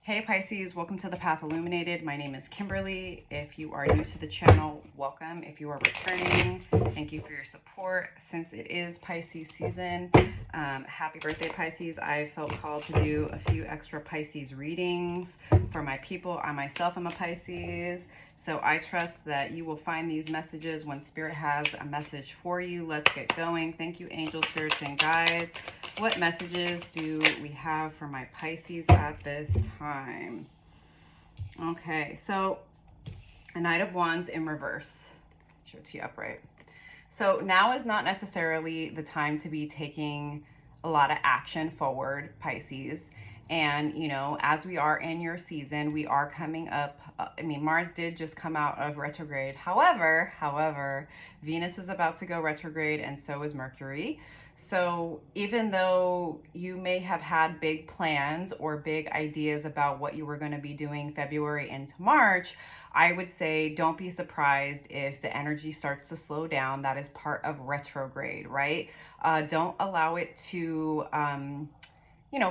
Hey Pisces, welcome to the Path Illuminated. My name is Kimberly. If you are new to the channel, welcome. If you are returning, thank you for your support. Since it is Pisces season, happy birthday Pisces. I felt called to do a few extra Pisces readings for my people. I myself am a Pisces, so I trust that you will find these messages when Spirit has a message for you. Let's get going. Thank you, angels, spirits, and guides. What messages do we have for my Pisces at this time? Okay, so a Knight of Wands in reverse. Show it to you upright. So now is not necessarily the time to be taking a lot of action forward, Pisces. And, you know, as we are in your season, we are coming up. Mars did just come out of retrograde. However, Venus is about to go retrograde, and so is Mercury. So even though you may have had big plans or big ideas about what you were going to be doing February into March, I would say don't be surprised if the energy starts to slow down. That is part of retrograde, right? Don't allow it to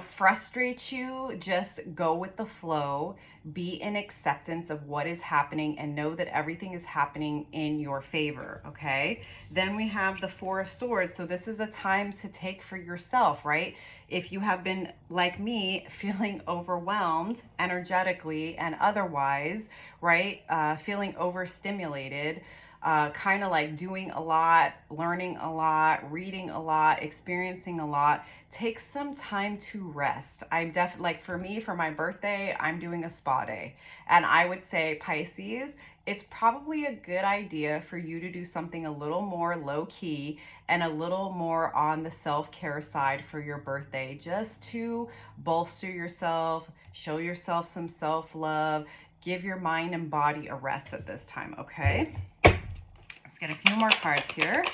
frustrate you. Just go with the flow, be in acceptance of what is happening, and know that everything is happening in your favor, okay? Then we have the Four of Swords. So this is a time to take for yourself, right? If you have been, like me, feeling overwhelmed energetically and otherwise, right? Feeling overstimulated, kind of like doing a lot, learning a lot, reading a lot, experiencing a lot. Take some time to rest. I'm definitely, like for me, for my birthday, I'm doing a spa day. And I would say, Pisces, it's probably a good idea for you to do something a little more low key and a little more on the self-care side for your birthday, just to bolster yourself, show yourself some self-love, give your mind and body a rest at this time, okay? Let's get a few more cards here.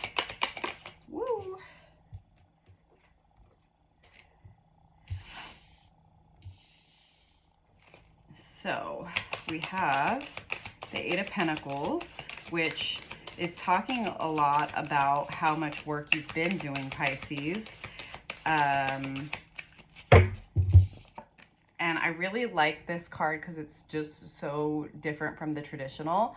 Woo! So we have the Eight of Pentacles, which is talking a lot about how much work you've been doing, Pisces. And I really like this card because it's just so different from the traditional.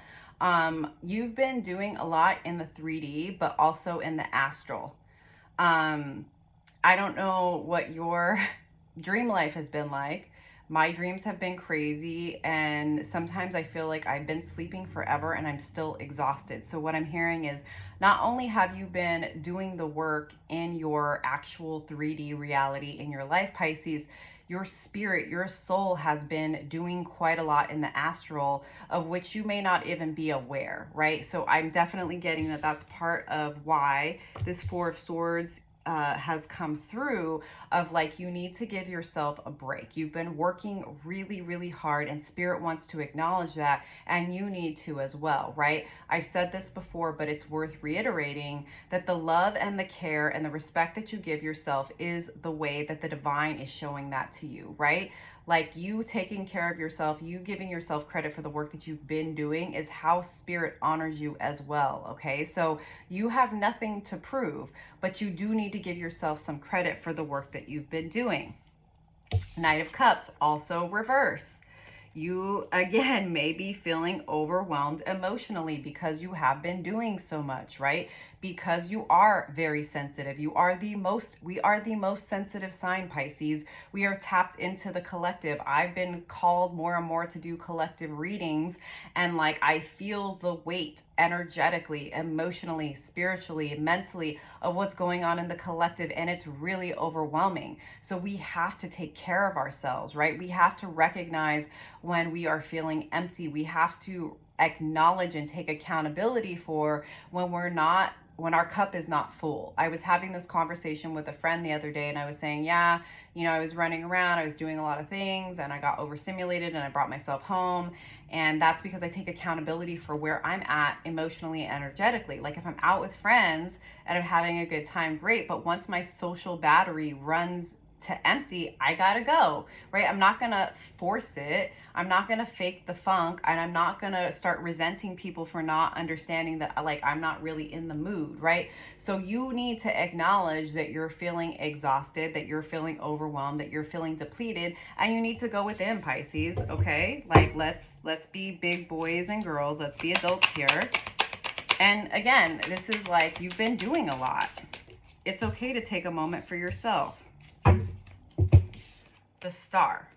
You've been doing a lot in the 3D, but also in the astral. I don't know what your dream life has been like. My dreams have been crazy, and sometimes I feel like I've been sleeping forever and I'm still exhausted. So what I'm hearing is not only have you been doing the work in your actual 3D reality in your life, Pisces, your spirit, your soul has been doing quite a lot in the astral, of which you may not even be aware, right? So I'm definitely getting that that's part of why this Four of Swords has come through, of like, you need to give yourself a break. You've been working really, really hard, and Spirit wants to acknowledge that, and you need to as well, right? I've said this before, but it's worth reiterating that the love and the care and the respect that you give yourself is the way that the divine is showing that to you, right? Like, you taking care of yourself, you giving yourself credit for the work that you've been doing is how Spirit honors you as well, okay? So you have nothing to prove, but you do need to give yourself some credit for the work that you've been doing. Knight of Cups, also reverse. You, again, may be feeling overwhelmed emotionally because you have been doing so much, right? Because you are very sensitive. We are the most sensitive sign, Pisces. We are tapped into the collective. I've been called more and more to do collective readings, and like, I feel the weight energetically, emotionally, spiritually, mentally of what's going on in the collective, and it's really overwhelming. So we have to take care of ourselves, right? We have to recognize when we are feeling empty. We have to acknowledge and take accountability for when our cup is not full. I was having this conversation with a friend the other day, and I was saying, yeah, I was running around, I was doing a lot of things, and I got overstimulated, and I brought myself home. And that's because I take accountability for where I'm at emotionally and energetically. Like, if I'm out with friends and I'm having a good time, great. But once my social battery runs to empty, I gotta go, right? I'm not gonna force it. I'm not gonna fake the funk, and I'm not gonna start resenting people for not understanding that, like, I'm not really in the mood, right? So you need to acknowledge that you're feeling exhausted, that you're feeling overwhelmed, that you're feeling depleted, and you need to go within, Pisces, okay? Like, let's be big boys and girls. Let's be adults here. And again, this is like, you've been doing a lot. It's okay to take a moment for yourself. The Star,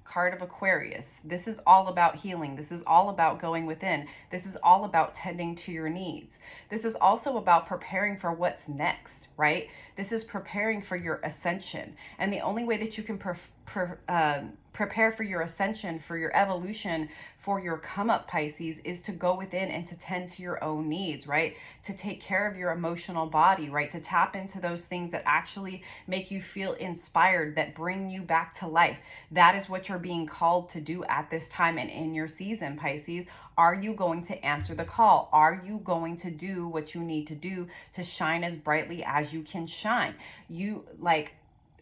card of Aquarius. This is all about healing. This is all about going within. This is all about tending to your needs. This is also about preparing for what's next, right? This is preparing for your ascension. And the only way that you can prepare for your ascension, for your evolution, for your come up, Pisces, is to go within and to tend to your own needs, right? To take care of your emotional body, right? To tap into those things that actually make you feel inspired, that bring you back to life. That is what you're being called to do at this time and in your season, Pisces. Are you going to answer the call? Are you going to do what you need to do to shine as brightly as you can shine? You, like,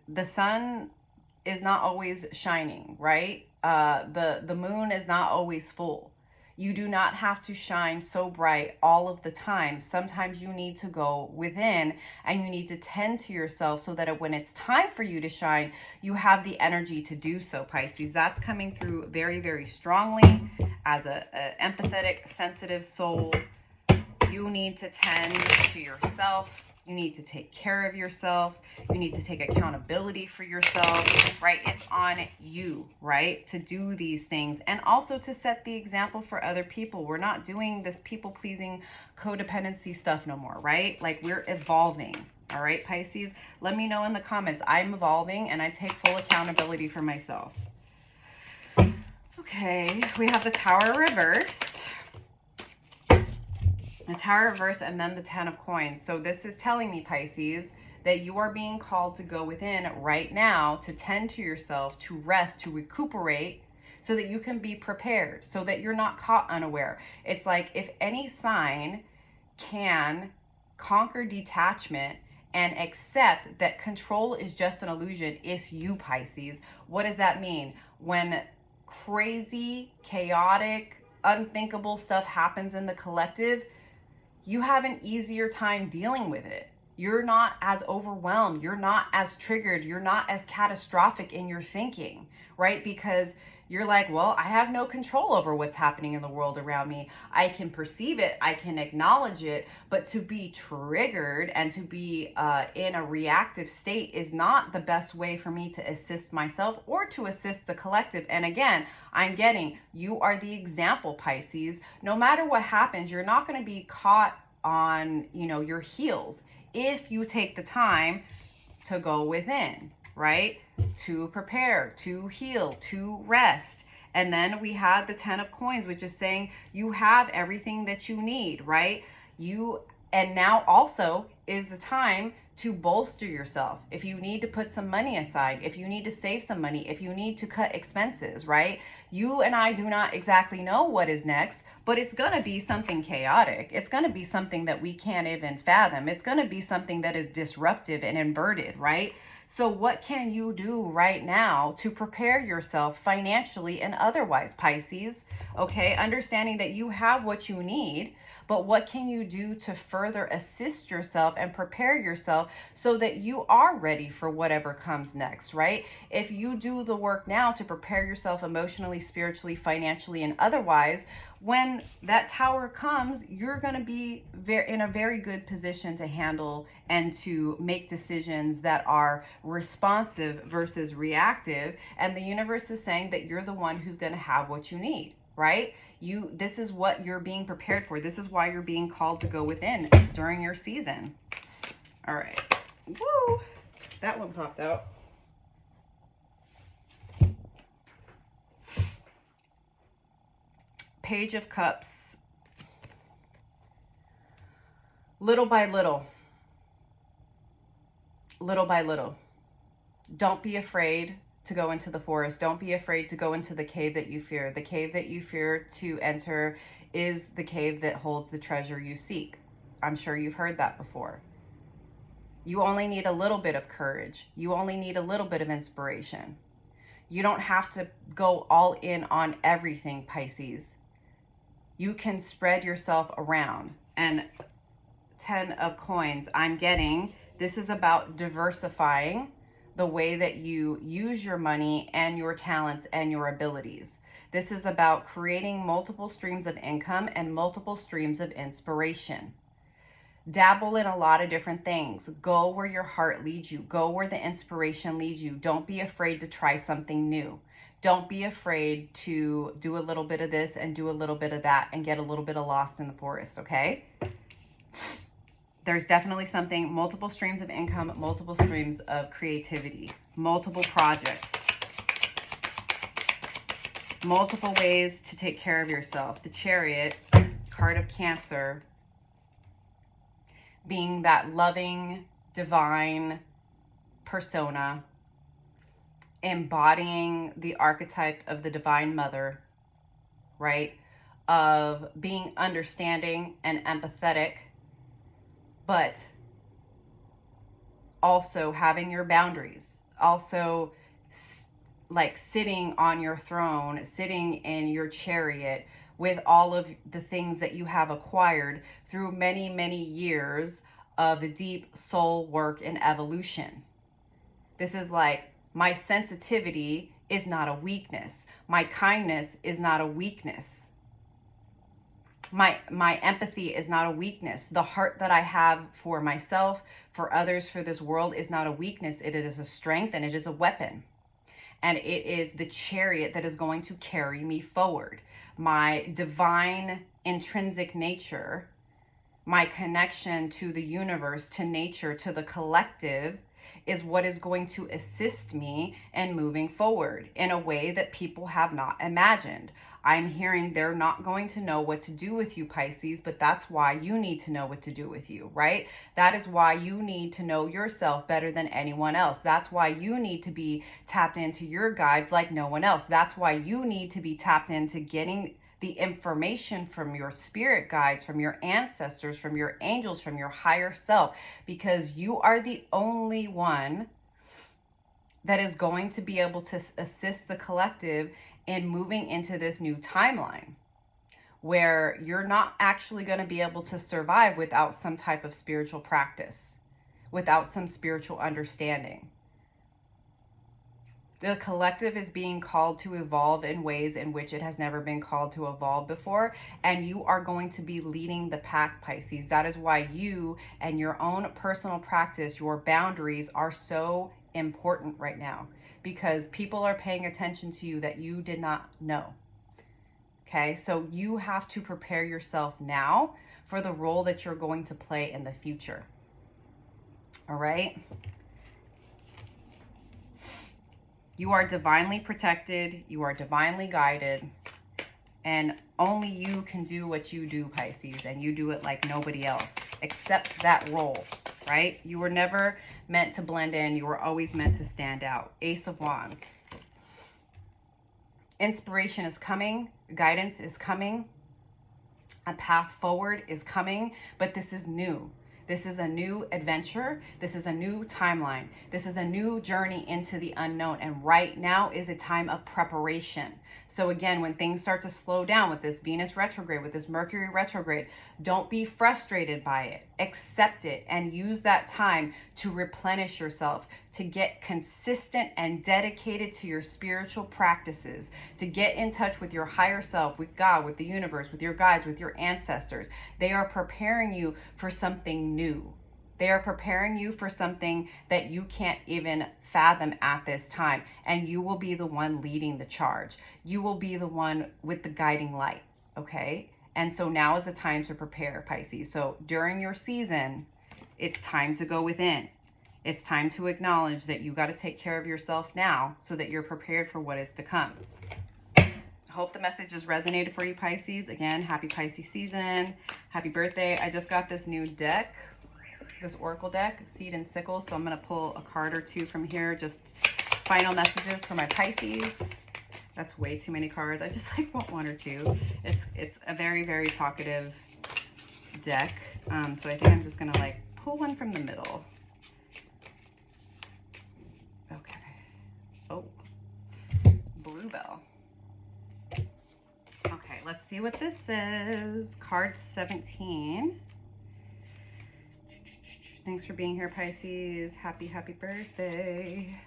the sun is not always shining, right? The moon is not always full. You do not have to shine so bright all of the time. Sometimes you need to go within and you need to tend to yourself so that when it's time for you to shine, you have the energy to do so, Pisces. That's coming through very, very strongly as a empathetic, sensitive soul. You need to tend to yourself. You need to take care of yourself. You need to take accountability for yourself, right? It's on you, right? To do these things and also to set the example for other people. We're not doing this people-pleasing codependency stuff no more, right? Like, we're evolving, all right, Pisces? Let me know in the comments. I'm evolving and I take full accountability for myself. Okay, we have the Tower reversed. The Tower reverse, and then the Ten of Coins. So this is telling me, Pisces, that you are being called to go within right now, to tend to yourself, to rest, to recuperate, so that you can be prepared, so that you're not caught unaware. It's like, if any sign can conquer detachment and accept that control is just an illusion, it's you, Pisces. What does that mean? When crazy, chaotic, unthinkable stuff happens in the collective, you have an easier time dealing with it. You're not as overwhelmed. You're not as triggered. You're not as catastrophic in your thinking, right? Because you're like, well, I have no control over what's happening in the world around me. I can perceive it. I can acknowledge it. But to be triggered and to be in a reactive state is not the best way for me to assist myself or to assist the collective. And again, I'm getting, you are the example, Pisces. No matter what happens, you're not going to be caught on, your heels if you take the time to go within, right? To prepare, to heal, to rest. And then we have the Ten of Coins, which is saying you have everything that you need, right? And now also is the time to bolster yourself. If you need to put some money aside, if you need to save some money, if you need to cut expenses, right? You and I do not exactly know what is next, but it's going to be something chaotic. It's going to be something that we can't even fathom. It's going to be something that is disruptive and inverted, right? So what can you do right now to prepare yourself financially and otherwise, Pisces? Okay, understanding that you have what you need, but what can you do to further assist yourself and prepare yourself so that you are ready for whatever comes next, right? If you do the work now to prepare yourself emotionally, spiritually, financially, and otherwise, when that tower comes, you're going to be in a very good position to handle and to make decisions that are responsive versus reactive. And the universe is saying that you're the one who's going to have what you need, right? This is what you're being prepared for. This is why you're being called to go within during your season. All right. Woo! That one popped out. Page of Cups. Little by little. Little by little. Don't be afraid to go into the forest. Don't be afraid to go into the cave that you fear. The cave that you fear to enter is the cave that holds the treasure you seek. I'm sure you've heard that before. You only need a little bit of courage. You only need a little bit of inspiration. You don't have to go all in on everything, Pisces. You can spread yourself around. And 10 of coins, I'm getting, this is about diversifying the way that you use your money and your talents and your abilities. This is about creating multiple streams of income and multiple streams of inspiration. Dabble in a lot of different things. Go where your heart leads you. Go where the inspiration leads you. Don't be afraid to try something new. Don't be afraid to do a little bit of this and do a little bit of that and get a little bit of lost in the forest, okay? There's definitely something, multiple streams of income, multiple streams of creativity, multiple projects, multiple ways to take care of yourself. The Chariot, card of Cancer, being that loving, divine persona, embodying the archetype of the Divine Mother, right? Of being understanding and empathetic, but also having your boundaries, also like sitting on your throne, sitting in your chariot with all of the things that you have acquired through many, many years of deep soul work and evolution. This is like, my sensitivity is not a weakness. My kindness is not a weakness. My empathy is not a weakness. The heart that I have for myself, for others, for this world is not a weakness. It is a strength and it is a weapon. And it is the chariot that is going to carry me forward. My divine intrinsic nature, my connection to the universe, to nature, to the collective, is what is going to assist me in moving forward in a way that people have not imagined. I'm hearing they're not going to know what to do with you, Pisces, but that's why you need to know what to do with you, right? That is why you need to know yourself better than anyone else. That's why you need to be tapped into your guides like no one else. That's why you need to be tapped into getting the information from your spirit guides, from your ancestors, from your angels, from your higher self, because you are the only one that is going to be able to assist the collective in moving into this new timeline where you're not actually going to be able to survive without some type of spiritual practice, without some spiritual understanding. The collective is being called to evolve in ways in which it has never been called to evolve before. And you are going to be leading the pack, Pisces. That is why you and your own personal practice, your boundaries are so important right now, because people are paying attention to you that you did not know. Okay, so you have to prepare yourself now for the role that you're going to play in the future. All right. You are divinely protected. You are divinely guided. And only you can do what you do, Pisces. And you do it like nobody else. Accept that role, right? You were never meant to blend in. You were always meant to stand out. Ace of Wands. Inspiration is coming. Guidance is coming. A path forward is coming. But this is new. This is a new adventure. This is a new timeline. This is a new journey into the unknown. And right now is a time of preparation. So again, when things start to slow down with this Venus retrograde, with this Mercury retrograde, don't be frustrated by it. Accept it and use that time to replenish yourself, to get consistent and dedicated to your spiritual practices, to get in touch with your higher self, with God, with the universe, with your guides, with your ancestors. They are preparing you for something new. They are preparing you for something that you can't even fathom at this time. And you will be the one leading the charge. You will be the one with the guiding light, okay? And so now is the time to prepare, Pisces. So during your season, it's time to go within. It's time to acknowledge that you got to take care of yourself now so that you're prepared for what is to come. Hope the message has resonated for you, Pisces. Again, happy Pisces season. Happy birthday. I just got this new deck, this Oracle deck, Seed and Sickle. So I'm going to pull a card or two from here. Just final messages for my Pisces. That's way too many cards. I just like want one or two. It's a very, very talkative deck. So I think I'm just going to like pull one from the middle. bluebell. Okay, let's see what this says. Card 17. Thanks for being here, Pisces. Happy birthday.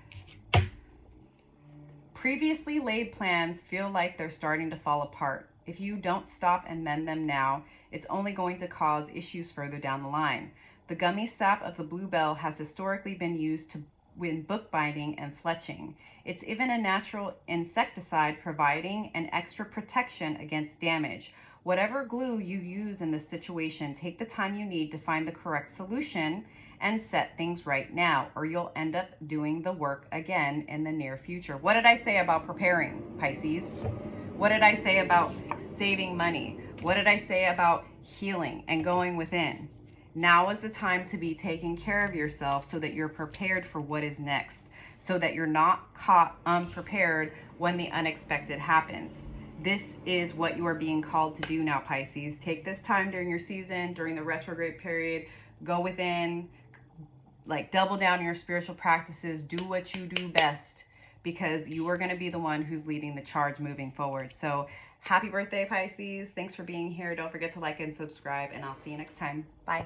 Previously laid plans feel like they're starting to fall apart. If you don't stop and mend them now, it's only going to cause issues further down the line. The gummy sap of the bluebell has historically been used in bookbinding and fletching. It's even a natural insecticide, providing an extra protection against damage. Whatever glue you use in this situation, take the time you need to find the correct solution and set things right now, or you'll end up doing the work again in the near future. What did I say about preparing, Pisces? What did I say about saving money? What did I say about healing and going within? Now is the time to be taking care of yourself so that you're prepared for what is next, so that you're not caught unprepared when the unexpected happens. This is what you are being called to do now, Pisces. Take this time during your season, during the retrograde period, go within, like double down on your spiritual practices, do what you do best, because you are going to be the one who's leading the charge moving forward. So happy birthday, Pisces. Thanks for being here. Don't forget to like and subscribe, and I'll see you next time. Bye.